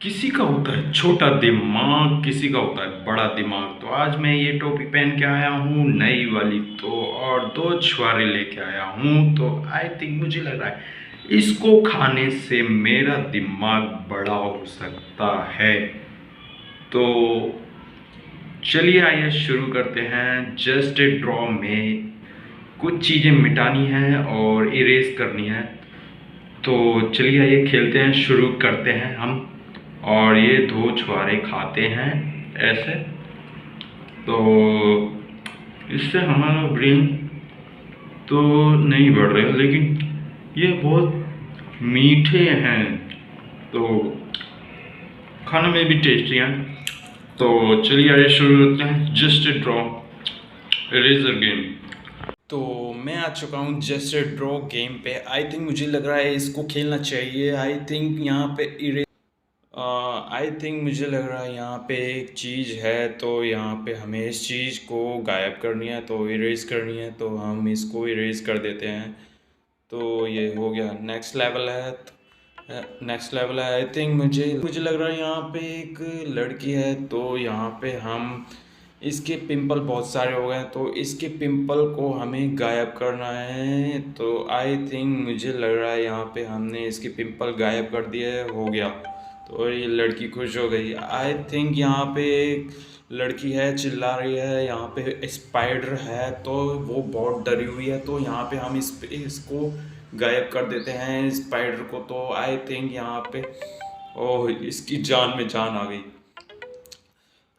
किसी का होता है छोटा दिमाग, किसी का होता है बड़ा दिमाग। तो आज मैं ये टॉपिक पहन के आया हूँ नई वाली, तो और दो छुहारे लेके आया हूँ। तो आई थिंक मुझे लग रहा है इसको खाने से मेरा दिमाग बड़ा हो सकता है। तो चलिए आइए शुरू करते हैं। जस्ट ए ड्रॉ में कुछ चीज़ें मिटानी है और इरेज करनी है। तो चलिए आइए खेलते हैं, शुरू करते हैं हम। और ये दो छुहारे खाते हैं ऐसे। तो इससे हमारा ब्रेन तो नहीं बढ़ रहा है, लेकिन ये बहुत मीठे हैं, तो खाने में भी टेस्टी हैं। तो चलिए आइए शुरू करते हैं। Just A draw eraser game. तो मैं आ चुका हूँ जस्ट ए ड्रॉ गेम पे। आई थिंक मुझे लग रहा है इसको खेलना चाहिए। आई थिंक यहाँ पे आई थिंक मुझे लग रहा है यहाँ पे एक चीज़ है, तो यहाँ पे हमें इस चीज़ को गायब करनी है, तो इरेज करनी है। तो हम इसको इरेज कर देते हैं। तो ये हो गया, नेक्स्ट लेवल है। नेक्स्ट लेवल है। आई थिंक मुझे मुझे लग रहा है यहाँ पे एक लड़की है, तो यहाँ पे हम इसके पिंपल बहुत सारे हो गए हैं, तो इसके पिंपल को हमें गायब करना है। तो आई थिंक मुझे लग रहा है यहाँ पे हमने इसके पिंपल गायब कर दिए, हो गया। तो ये लड़की खुश हो गई। आई थिंक यहाँ पे एक लड़की है, चिल्ला रही है। यहाँ पे स्पाइडर है, तो वो बहुत डरी हुई है। तो यहाँ पे हम इसको गायब कर देते हैं स्पाइडर को। तो आई थिंक यहाँ पे ओह, इसकी जान में जान आ गई।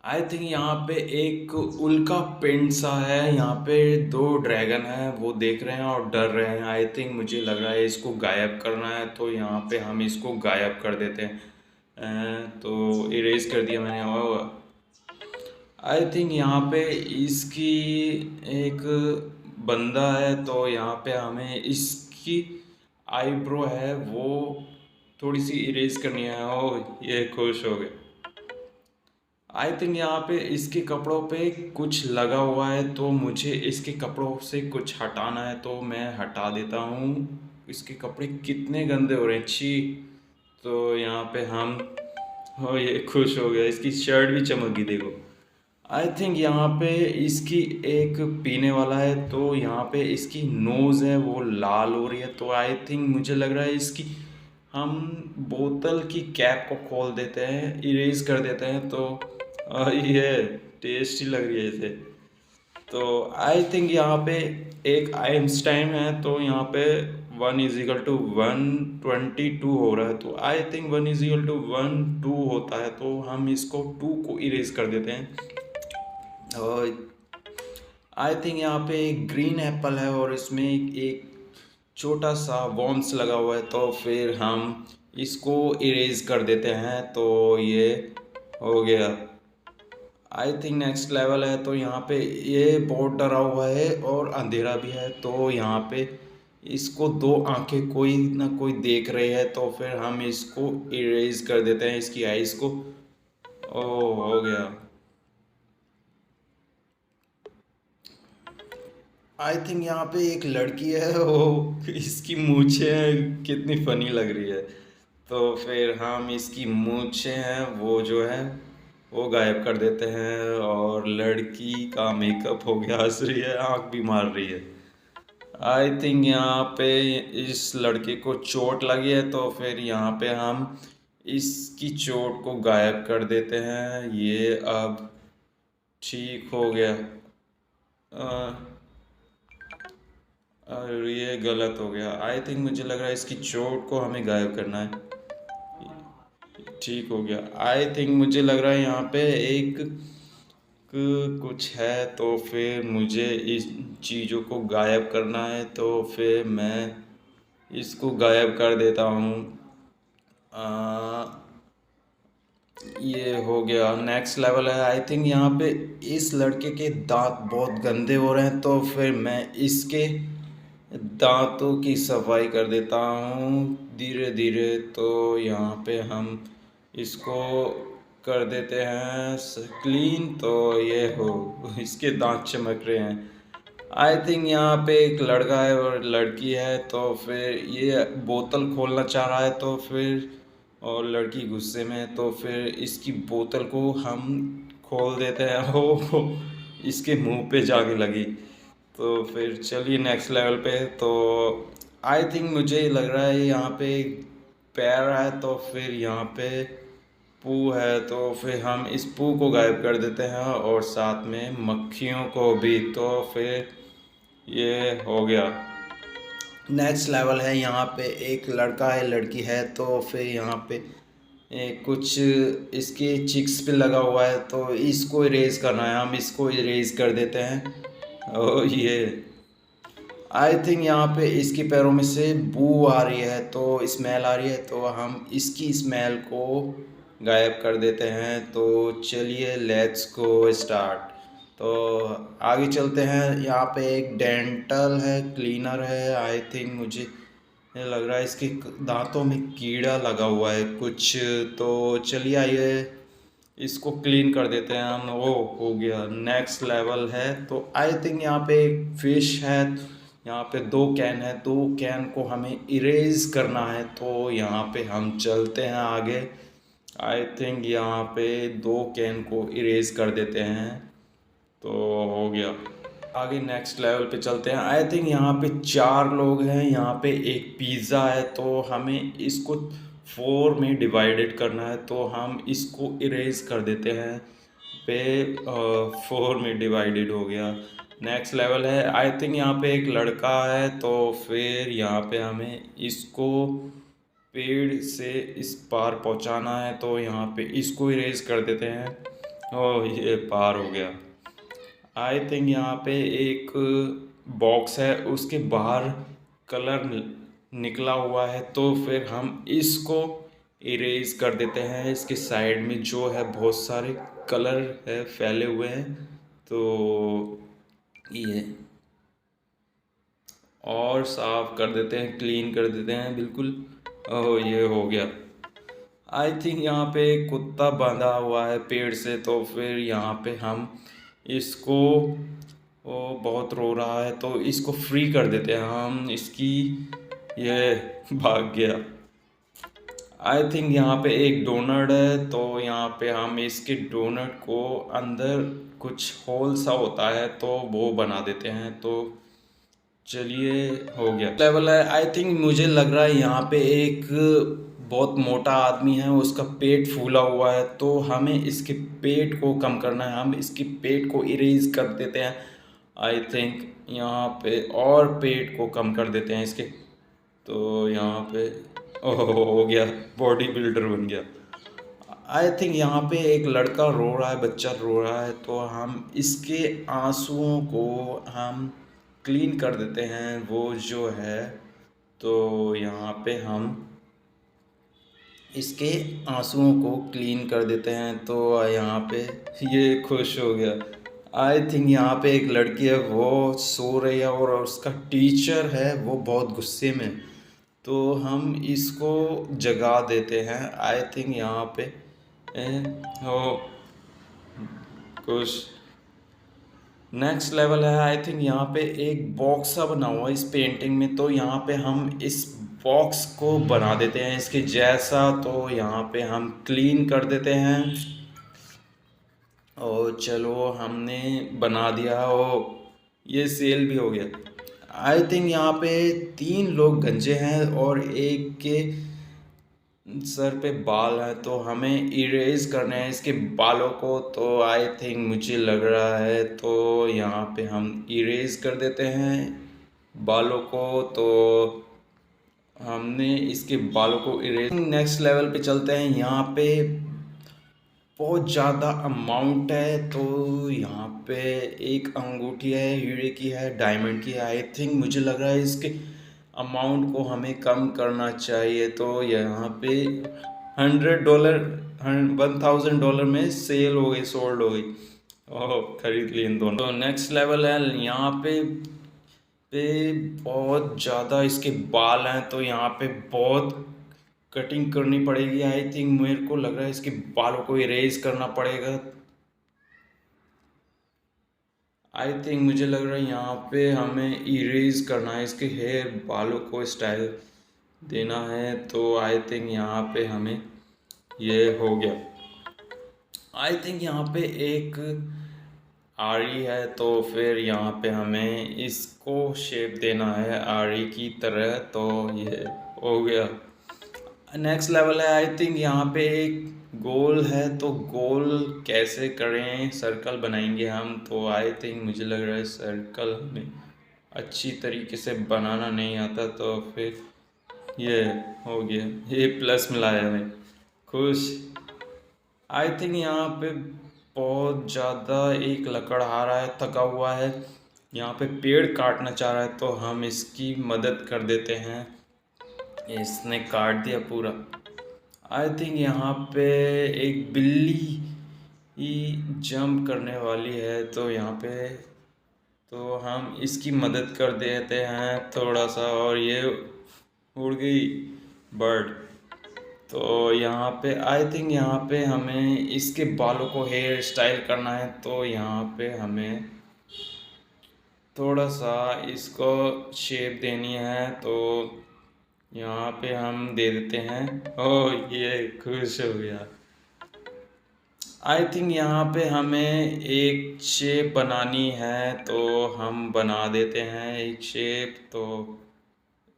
आई थिंक यहाँ पे एक उल्का पिंड सा है। यहाँ पे दो ड्रैगन हैं, वो देख रहे हैं और डर रहे हैं। आई थिंक मुझे लग रहा है इसको गायब करना है, तो यहाँ पे हम इसको गायब कर देते हैं। तो इरेज कर दिया मैंने। और आई थिंक यहाँ पे इसकी एक बंदा है, तो यहाँ पे हमें इसकी आईब्रो है वो थोड़ी सी इरेज करनी है। ओ, ये खुश हो गए। आई थिंक यहाँ पे इसके कपड़ों पे कुछ लगा हुआ है, तो मुझे इसके कपड़ों से कुछ हटाना है, तो मैं हटा देता हूँ। इसके कपड़े कितने गंदे हो रहे हैं, छी। तो यहाँ पे हम हो, ये खुश हो गया। इसकी शर्ट भी चमक गई, देखो। आई थिंक यहाँ पे इसकी एक पीने वाला है, तो यहाँ पे इसकी नोज़ है वो लाल हो रही है। तो आई थिंक मुझे लग रहा है इसकी हम बोतल की कैप को खोल देते हैं, इरेज कर देते हैं। तो ये टेस्टी लग रही है इसे। तो आई थिंक यहाँ पे एक आइंस्टाइन है, तो यहाँ पे 1=122 हो रहा है। तो आई थिंक 1=1 2 होता है, तो हम इसको 2 को इरेज कर देते हैं। और आई थिंक यहाँ पे एक ग्रीन एप्पल है और इसमें एक छोटा सा वॉर्म्स लगा हुआ है, तो फिर हम इसको इरेज कर देते हैं। तो ये हो गया। आई थिंक नेक्स्ट लेवल है, तो यहाँ पे ये बहुत डरा हुआ है और अंधेरा भी है। तो यहाँ पे इसको दो आंखें कोई ना कोई देख रही है, तो फिर हम इसको इरेज कर देते हैं, इसकी आईज को। ओ, हो गया। आई थिंक यहाँ पे एक लड़की है, वो इसकी मूछें कितनी फनी लग रही है। तो फिर हम इसकी मूछें हैं वो जो है वो गायब कर देते हैं, और लड़की का मेकअप हो गया, हंस रही है, आँख भी मार रही है। आई थिंक यहाँ पे इस लड़के को चोट लगी है, तो फिर यहाँ पे हम इसकी चोट को गायब कर देते हैं। ये अब ठीक हो गया। और ये गलत हो गया। आई थिंक मुझे लग रहा है इसकी चोट को हमें गायब करना है। ठीक हो गया। आई थिंक मुझे लग रहा है यहाँ पे एक कुछ है, तो फिर मुझे इस चीज़ों को गायब करना है, तो फिर मैं इसको गायब कर देता हूँ। ये हो गया। नेक्स्ट लेवल है। आई थिंक यहाँ पे इस लड़के के दांत बहुत गंदे हो रहे हैं, तो फिर मैं इसके दांतों की सफाई कर देता हूँ धीरे धीरे। तो यहाँ पे हम इसको कर देते हैं क्लीन, तो ये हो, इसके दांत चमक रहे हैं। आई थिंक यहाँ पे एक लड़का है और लड़की है, तो फिर ये बोतल खोलना चाह रहा है, तो फिर और लड़की गुस्से में है, तो फिर इसकी बोतल को हम खोल देते हैं। हो इसके मुंह पे जाके लगी। तो फिर चलिए नेक्स्ट लेवल पे। तो आई थिंक मुझे लग रहा है यहाँ पे पैर है, तो फिर यहाँ पे पू है, तो फिर हम इस पू को गायब कर देते हैं और साथ में मक्खियों को भी। तो फिर ये हो गया। नेक्स्ट लेवल है, यहाँ पे एक लड़का है लड़की है, तो फिर यहाँ पे कुछ इसके चिक्स पे लगा हुआ है, तो इसको इरेज करना है। हम इसको इरेज कर देते हैं। और ये आई थिंक यहाँ पे इसके पैरों में से बू आ रही है, तो स्मेल आ रही है, तो हम इसकी स्मेल को गायब कर देते हैं। तो चलिए लेट्स गो स्टार्ट। तो आगे चलते हैं। यहाँ पे एक डेंटल है, क्लीनर है। आई थिंक मुझे ये लग रहा है इसके दांतों में कीड़ा लगा हुआ है कुछ। तो चलिए आइए इसको क्लीन कर देते हैं हम। ओ हो गया। नेक्स्ट लेवल है, तो आई थिंक यहाँ पे एक फिश है। यहाँ पे 2 कैन है, 2 कैन को हमें इरेज करना है। तो यहाँ पे हम चलते हैं आगे। आई थिंक यहाँ पे 2 कैन को इरेज कर देते हैं। तो हो गया। आगे नेक्स्ट लेवल पे चलते हैं। आई थिंक यहाँ पे 4 लोग हैं। यहाँ पे एक पिज़्ज़ा है, तो हमें इसको 4 में डिवाइडेड करना है। तो हम इसको इरेज कर देते हैं। पे 4 में डिवाइडेड हो गया। नेक्स्ट लेवल है, आई थिंक यहाँ पे एक लड़का है, तो फिर यहाँ पे हमें इसको पेड़ से इस पार पहुँचाना है। तो यहाँ पे इसको इरेज कर देते हैं। ओह ये पार हो गया। आई थिंक यहाँ पे एक बॉक्स है, उसके बाहर कलर निकला हुआ है, तो फिर हम इसको इरेज कर देते हैं। इसके साइड में जो है बहुत सारे कलर है फैले हुए हैं, तो ये और साफ कर देते हैं, क्लीन कर देते हैं बिल्कुल। ओह ये हो गया। आई थिंक यहाँ पे कुत्ता बांधा हुआ है पेड़ से, तो फिर यहाँ पे हम इसको, वो बहुत रो रहा है, तो इसको फ्री कर देते हैं हम इसकी। ये भाग गया। आई थिंक यहाँ पे एक डोनट है, तो यहाँ पे हम इसके डोनट को अंदर कुछ होल सा होता है, तो वो बना देते हैं। तो चलिए हो गया। लेवल है, आई थिंक मुझे लग रहा है यहाँ पे एक बहुत मोटा आदमी है, उसका पेट फूला हुआ है, तो हमें इसके पेट को कम करना है। हम इसके पेट को इरेज कर देते हैं। आई थिंक यहाँ पे और पेट को कम कर देते हैं इसके। तो यहाँ पे ओह हो गया, बॉडी बिल्डर बन गया। आई थिंक यहाँ पे एक लड़का रो रहा है, बच्चा रो रहा है, तो हम इसके आंसुओं को हम क्लीन कर देते हैं वो जो है। तो यहाँ पे हम इसके आंसुओं को क्लीन कर देते हैं। तो यहाँ पे ये खुश हो गया। आई थिंक यहाँ पे एक लड़की है, वो सो रही है और उसका टीचर है वो बहुत गुस्से में, तो हम इसको जगा देते हैं। आई थिंक यहाँ पे हो कुछ। नेक्स्ट लेवल है, आई थिंक यहाँ पे एक बॉक्स सा बना हुआ है इस पेंटिंग में, तो यहाँ पे हम इस बॉक्स को बना देते हैं इसके जैसा। तो यहाँ पे हम क्लीन कर देते हैं और चलो हमने बना दिया। और ये सेल भी हो गया। आई थिंक यहाँ पे 3 लोग गंजे हैं और एक के सर पे बाल है, तो हमें इरेज करना है इसके बालों को। तो आई थिंक मुझे लग रहा है, तो यहाँ पे हम इरेज कर देते हैं बालों को। तो हमने इसके बालों को इरेज। नेक्स्ट लेवल पे चलते हैं। यहाँ पे बहुत ज़्यादा अमाउंट है, तो यहाँ पे एक अंगूठी है, हीरे की है, डायमंड की है। आई थिंक मुझे लग रहा है इसके अमाउंट को हमें कम करना चाहिए। तो यहाँ पे $100 $1000 में सेल हो गई, सोल्ड हो गई। ओह खरीद लिए इन दोनों। तो नेक्स्ट लेवल है, यहाँ पे बहुत ज़्यादा इसके बाल हैं, तो यहाँ पे बहुत कटिंग करनी पड़ेगी। आई थिंक मेरे को लग रहा है इसके बालों को इरेज करना पड़ेगा। आई थिंक मुझे लग रहा है यहाँ पे हमें इरेज करना है इसके हेयर, बालों को स्टाइल देना है। तो आई थिंक यहाँ पे हमें ये हो गया। आई थिंक यहाँ पे एक आरी है, तो फिर यहाँ पे हमें इसको शेप देना है आरी की तरह, तो ये हो गया। नेक्स्ट लेवल है, आई थिंक यहाँ पे एक गोल है, तो गोल कैसे करें, सर्कल बनाएंगे हम, तो आई थिंक मुझे लग रहा है सर्कल हमें अच्छी तरीके से बनाना नहीं आता, तो फिर ये हो गया, ये प्लस मिलाया हमें, खुश। आई थिंक यहाँ पे बहुत ज़्यादा एक लकड़हारा है, थका हुआ है, यहाँ पे पेड़ काटना चाह रहा है, तो हम इसकी मदद कर देते हैं। इसने काट दिया पूरा। आई थिंक यहाँ पे एक बिल्ली ही जंप करने वाली है, तो यहाँ पे तो हम इसकी मदद कर देते हैं थोड़ा सा, और ये उड़ गई बर्ड। तो यहाँ पे आई थिंक यहाँ पे हमें इसके बालों को हेयर स्टाइल करना है, तो यहाँ पे हमें थोड़ा सा इसको शेप देनी है, तो यहाँ पे हम दे देते हैं। ओह, ये खुश हो गया। आई थिंक यहाँ पे हमें एक शेप बनानी है, तो हम बना देते हैं एक शेप, तो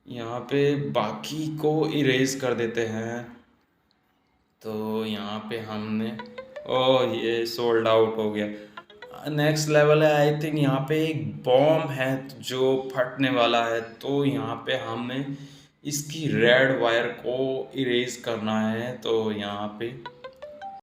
यहाँ पे बाकी को इरेज कर देते हैं, तो यहाँ पे हमने ओह, ये सोल्ड आउट हो गया। नेक्स्ट लेवल है, आई थिंक यहाँ पे एक बॉम्ब है जो फटने वाला है, तो यहाँ पे हमें इसकी रेड वायर को इरेज करना है, तो यहाँ पे